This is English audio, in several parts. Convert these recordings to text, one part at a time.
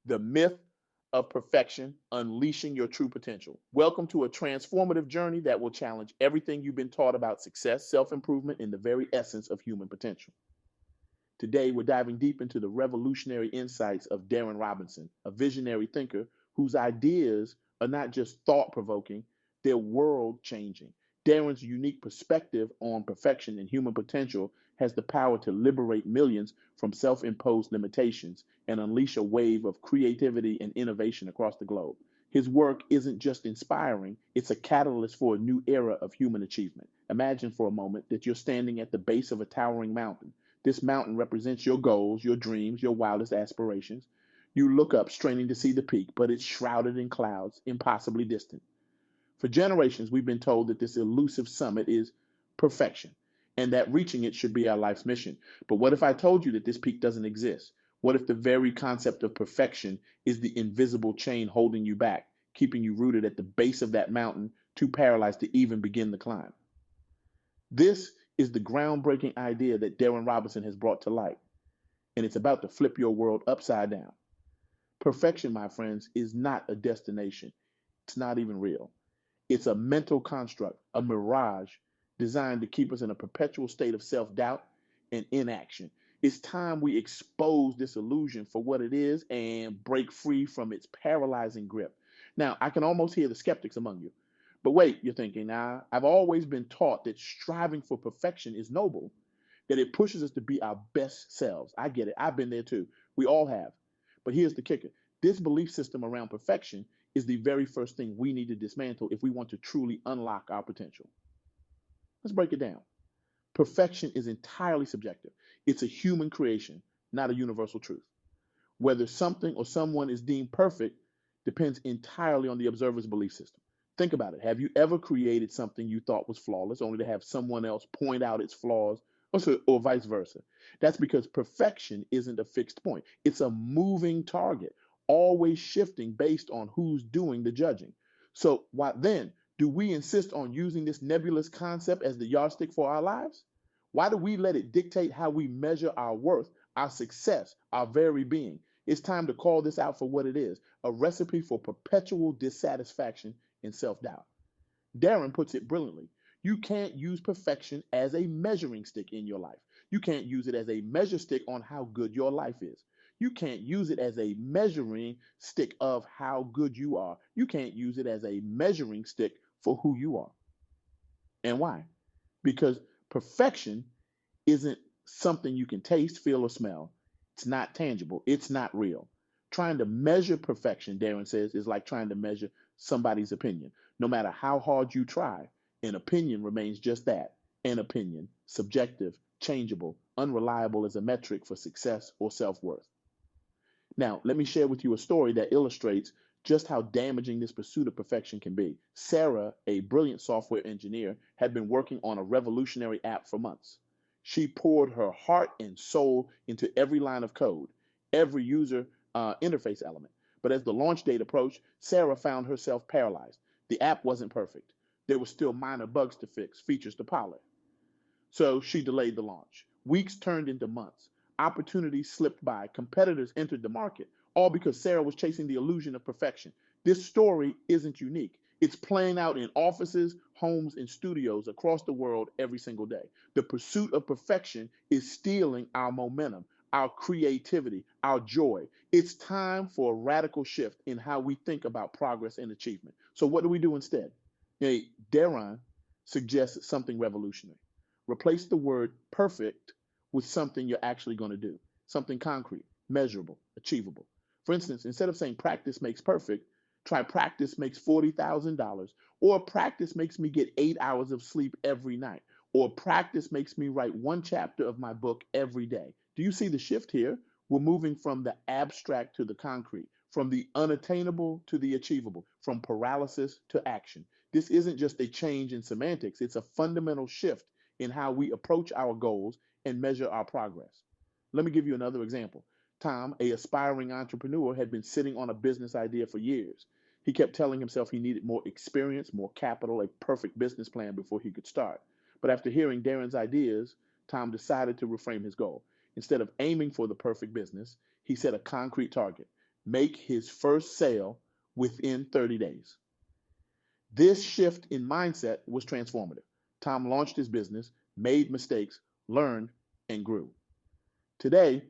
The Myth of Perfection, Unleashing Your True Potential. Welcome to a transformative journey that will challenge everything you've been taught about success, self improvement, and the very essence of human potential. Today, we're diving deep into the revolutionary insights of Derron Robinson, a visionary thinker whose ideas are not just thought provoking, they're world changing. Derron's unique perspective on perfection and human potential has the power to liberate millions from self imposed limitations and unleash a wave of creativity and innovation across the globe. His work isn't just inspiring, it's a catalyst for a new era of human achievement. Imagine for a moment that you're standing at the base of a towering mountain. This mountain represents your goals, your dreams, your wildest aspirations. You look up, straining to see the peak, but it's shrouded in clouds, impossibly distant. For generations, we've been told that this elusive summit is perfection and that reaching it should be our life's mission. But what if I told you that this peak doesn't exist? What if the very concept of perfection is the invisible chain holding you back, keeping you rooted at the base of that mountain, too paralyzed to even begin the climb? This is the groundbreaking idea that Derron Robinson has brought to light, and it's about to flip your world upside down. Perfection, my friends, is not a destination. It's not even real. It's a mental construct, a mirage designed to keep us in a perpetual state of self doubt and inaction. It's time we expose this illusion for what it is and break free from its paralyzing grip. Now, I can almost hear the skeptics among you. But wait, you're thinking, now, I've always been taught that striving for perfection is noble, that it pushes us to be our best selves. I get it. I've been there too. We all have. But here's the kicker: this belief system around perfection is the very first thing we need to dismantle if we want to truly unlock our potential. Let's break it down. Perfection is entirely subjective. It's a human creation, not a universal truth. Whether something or someone is deemed perfect depends entirely on the observer's belief system. Think about it. Have you ever created something you thought was flawless only to have someone else point out its flaws, or vice versa? That's because perfection isn't a fixed point, it's a moving target, always shifting based on who's doing the judging. So, why then do we insist on using this nebulous concept as the yardstick for our lives? Why do we let it dictate how we measure our worth, our success, our very being? It's time to call this out for what it is: a recipe for perpetual dissatisfaction and self doubt. Derron puts it brilliantly. You can't use perfection as a measuring stick in your life. You can't use it as a measure stick on how good your life is. You can't use it as a measuring stick of how good you are. You can't use it as a measuring stick for who you are. And why? Because perfection isn't something you can taste, feel, or smell. It's not tangible. It's not real. Trying to measure perfection, Derron says, is like trying to measure somebody's opinion. No matter how hard you try, an opinion remains just that: an opinion, subjective, changeable, unreliable as a metric for success or self worth. Now, let me share with you a story that illustrates just how damaging this pursuit of perfection can be. Sarah, a brilliant software engineer, had been working on a revolutionary app for months. She poured her heart and soul into every line of code, every user interface element. But as the launch date approached, Sarah found herself paralyzed. The app wasn't perfect. There were still minor bugs to fix, features to polish. So she delayed the launch. Weeks turned into months. Opportunities slipped by. Competitors entered the market, all because Sarah was chasing the illusion of perfection. This story isn't unique. It's playing out in offices, homes, and studios across the world every single day. The pursuit of perfection is stealing our momentum, our creativity, our joy. It's time for a radical shift in how we think about progress and achievement. So, what do we do instead? Derron suggests something revolutionary. Replace the word perfect with something you're actually going to do, something concrete, measurable, achievable. For instance, instead of saying practice makes perfect, try practice makes $40,000, or practice makes me get 8 hours of sleep every night, or practice makes me write one chapter of my book every day. Do you see the shift here? We're moving from the abstract to the concrete, from the unattainable to the achievable, from paralysis to action. This isn't just a change in semantics, it's a fundamental shift in how we approach our goals and measure our progress. Let me give you another example. Tom, a aspiring entrepreneur, had been sitting on a business idea for years. He kept telling himself he needed more experience, more capital, a perfect business plan before he could start. But after hearing Derron's ideas, Tom decided to reframe his goal. Instead of aiming for the perfect business, he set a concrete target: make his first sale within 30 days. This shift in mindset was transformative. Tom launched his business, made mistakes, learned, and grew. Today,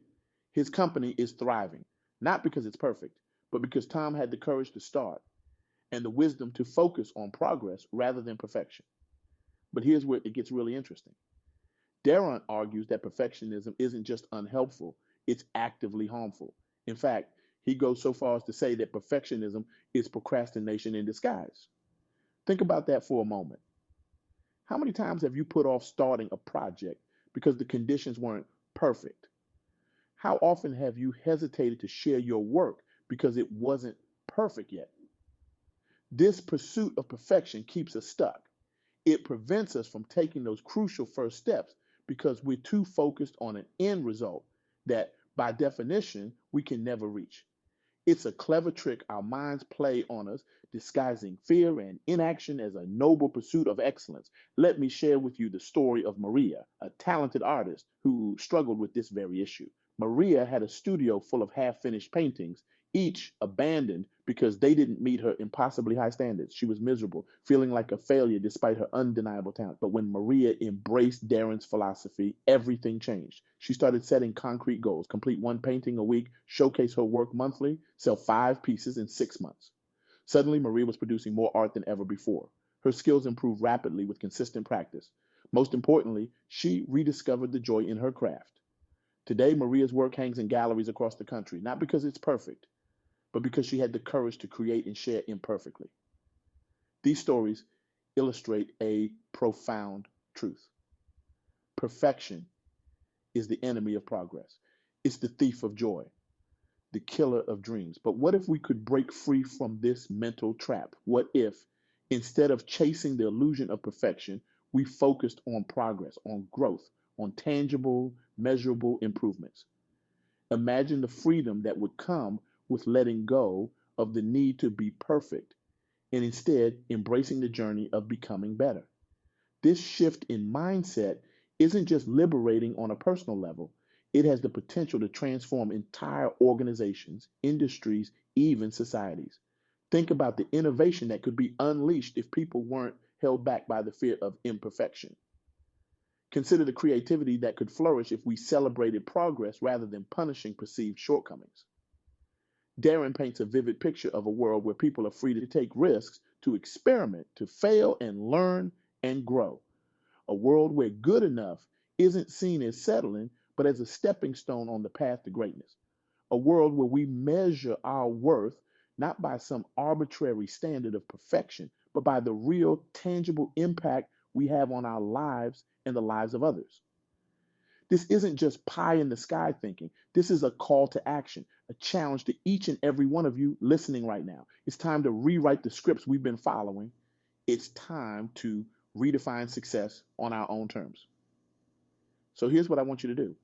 his company is thriving, not because it's perfect, but because Tom had the courage to start and the wisdom to focus on progress rather than perfection. But here's where it gets really interesting. Derron argues that perfectionism isn't just unhelpful, it's actively harmful. In fact, he goes so far as to say that perfectionism is procrastination in disguise. Think about that for a moment. How many times have you put off starting a project because the conditions weren't perfect? How often have you hesitated to share your work because it wasn't perfect yet? This pursuit of perfection keeps us stuck. It prevents us from taking those crucial first steps because we're too focused on an end result that, by definition, we can never reach. It's a clever trick our minds play on us, disguising fear and inaction as a noble pursuit of excellence. Let me share with you the story of Maria, a talented artist who struggled with this very issue. Maria had a studio full of half-finished paintings, each abandoned because they didn't meet her impossibly high standards. She was miserable, feeling like a failure despite her undeniable talent. But when Maria embraced Derron's philosophy, everything changed. She started setting concrete goals: complete one painting a week, showcase her work monthly, sell 5 pieces in 6 months. Suddenly, Maria was producing more art than ever before. Her skills improved rapidly with consistent practice. Most importantly, she rediscovered the joy in her craft. Today, Maria's work hangs in galleries across the country, not because it's perfect, but because she had the courage to create and share imperfectly. These stories illustrate a profound truth. Perfection is the enemy of progress. It's the thief of joy, the killer of dreams. But what if we could break free from this mental trap? What if, instead of chasing the illusion of perfection, we focused on progress, on growth, on tangible, measurable improvements? Imagine the freedom that would come with letting go of the need to be perfect and instead embracing the journey of becoming better. This shift in mindset isn't just liberating on a personal level, it has the potential to transform entire organizations, industries, even societies. Think about the innovation that could be unleashed if people weren't held back by the fear of imperfection. Consider the creativity that could flourish if we celebrated progress rather than punishing perceived shortcomings. Derron paints a vivid picture of a world where people are free to take risks, to experiment, to fail and learn and grow. A world where good enough isn't seen as settling, but as a stepping stone on the path to greatness. A world where we measure our worth not by some arbitrary standard of perfection, but by the real, tangible impact we have on our lives and the lives of others. This isn't just pie in the sky thinking. This is a call to action, a challenge to each and every one of you listening right now. It's time to rewrite the scripts we've been following. It's time to redefine success on our own terms. So here's what I want you to do.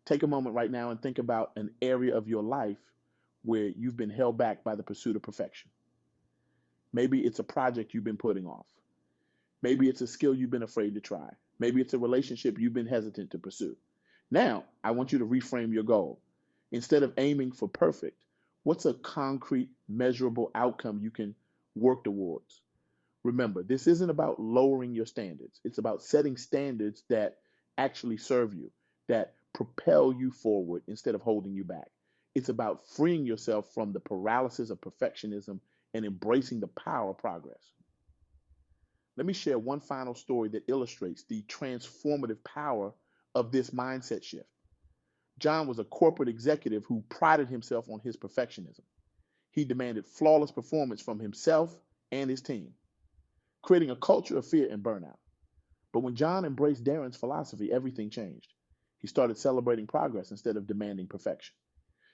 Take a moment right now and think about an area of your life where you've been held back by the pursuit of perfection. Maybe it's a project you've been putting off. Maybe it's a skill you've been afraid to try. Maybe it's a relationship you've been hesitant to pursue. Now, I want you to reframe your goal. Instead of aiming for perfect, what's a concrete, measurable outcome you can work towards? Remember, this isn't about lowering your standards. It's about setting standards that actually serve you, that propel you forward instead of holding you back. It's about freeing yourself from the paralysis of perfectionism and embracing the power of progress. Let me share one final story that illustrates the transformative power of this mindset shift. John was a corporate executive who prided himself on his perfectionism. He demanded flawless performance from himself and his team, creating a culture of fear and burnout. But when John embraced Derron's philosophy, everything changed. He started celebrating progress instead of demanding perfection.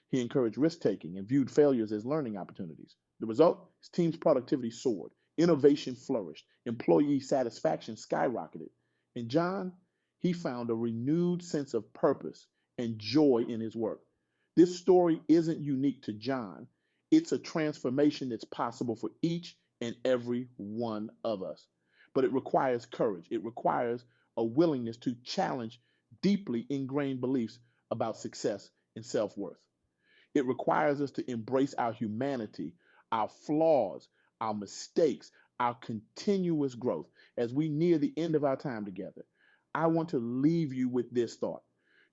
He encouraged risk-taking and viewed failures as learning opportunities. The result? His team's productivity soared, innovation flourished, employee satisfaction skyrocketed. And John, he found a renewed sense of purpose and joy in his work. This story isn't unique to John. It's a transformation that's possible for each and every one of us. But it requires courage. It requires a willingness to challenge deeply ingrained beliefs about success and self-worth. It requires us to embrace our humanity, our flaws, our mistakes, our continuous growth. As we near the end of our time together, I want to leave you with this thought.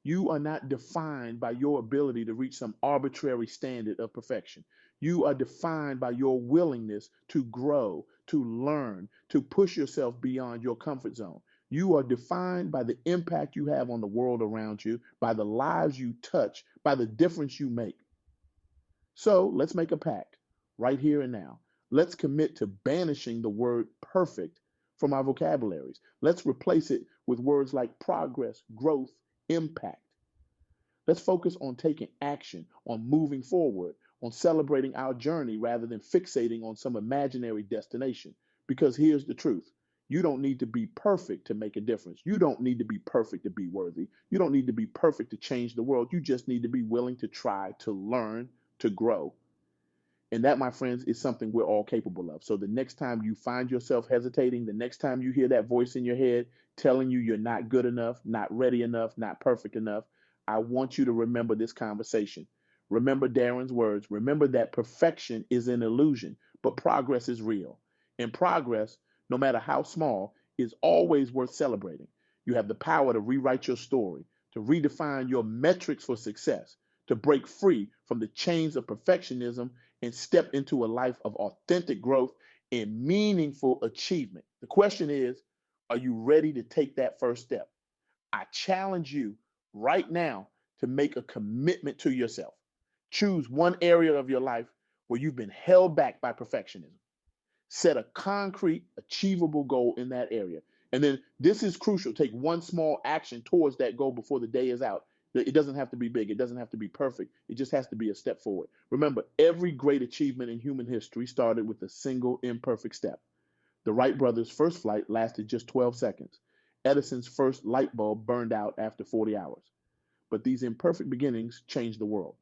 You are not defined by your ability to reach some arbitrary standard of perfection. You are defined by your willingness to grow, to learn, to push yourself beyond your comfort zone. You are defined by the impact you have on the world around you, by the lives you touch, by the difference you make. So let's make a pact right here and now. Let's commit to banishing the word perfect from our vocabularies. Let's replace it with words like progress, growth, impact. Let's focus on taking action, on moving forward, on celebrating our journey rather than fixating on some imaginary destination. Because here's the truth. You don't need to be perfect to make a difference. You don't need to be perfect to be worthy. You don't need to be perfect to change the world. You just need to be willing to try, to learn, to grow. And that, my friends, is something we're all capable of. So the next time you find yourself hesitating, the next time you hear that voice in your head telling you you're not good enough, not ready enough, not perfect enough, I want you to remember this conversation. Remember Derron's words. Remember that perfection is an illusion, but progress is real. And progress, no matter how small, is always worth celebrating. You have the power to rewrite your story, to redefine your metrics for success, to break free from the chains of perfectionism and step into a life of authentic growth and meaningful achievement. The question is, are you ready to take that first step? I challenge you right now to make a commitment to yourself. Choose one area of your life where you've been held back by perfectionism. Set a concrete, achievable goal in that area. And then this is crucial. Take one small action towards that goal before the day is out. It doesn't have to be big. It doesn't have to be perfect. It just has to be a step forward. Remember, every great achievement in human history started with a single imperfect step. The Wright brothers' first flight lasted just 12 seconds. Edison's first light bulb burned out after 40 hours. But these imperfect beginnings changed the world.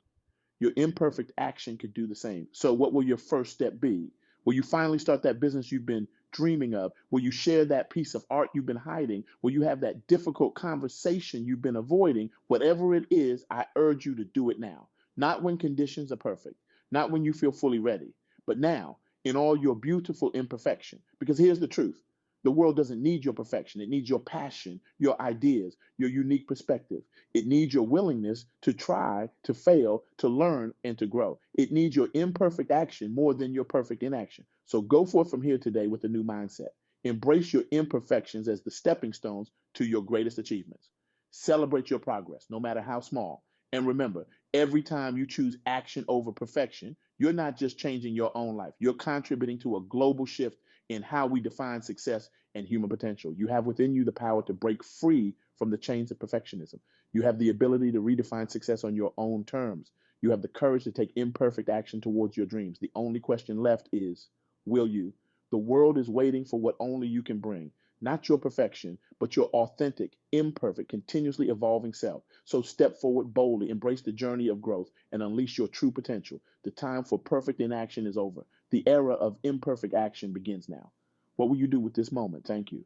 Your imperfect action could do the same. So what will your first step be? Will you finally start that business you've been dreaming of? Will you share that piece of art you've been hiding? Will you have that difficult conversation you've been avoiding? Whatever it is, I urge you to do it now. Not when conditions are perfect, not when you feel fully ready, but now in all your beautiful imperfection. Because here's the truth. The world doesn't need your perfection. It needs your passion, your ideas, your unique perspective. It needs your willingness to try, to fail, to learn, and to grow. It needs your imperfect action more than your perfect inaction. So go forth from here today with a new mindset. Embrace your imperfections as the stepping stones to your greatest achievements. Celebrate your progress, no matter how small. And remember, every time you choose action over perfection, you're not just changing your own life. You're contributing to a global shift in how we define success and human potential. You have within you the power to break free from the chains of perfectionism. You have the ability to redefine success on your own terms. You have the courage to take imperfect action towards your dreams. The only question left is, will you? The world is waiting for what only you can bring. Not your perfection, but your authentic, imperfect, continuously evolving self. So step forward boldly, embrace the journey of growth, and unleash your true potential. The time for perfect inaction is over. The era of imperfect action begins now. What will you do with this moment? Thank you.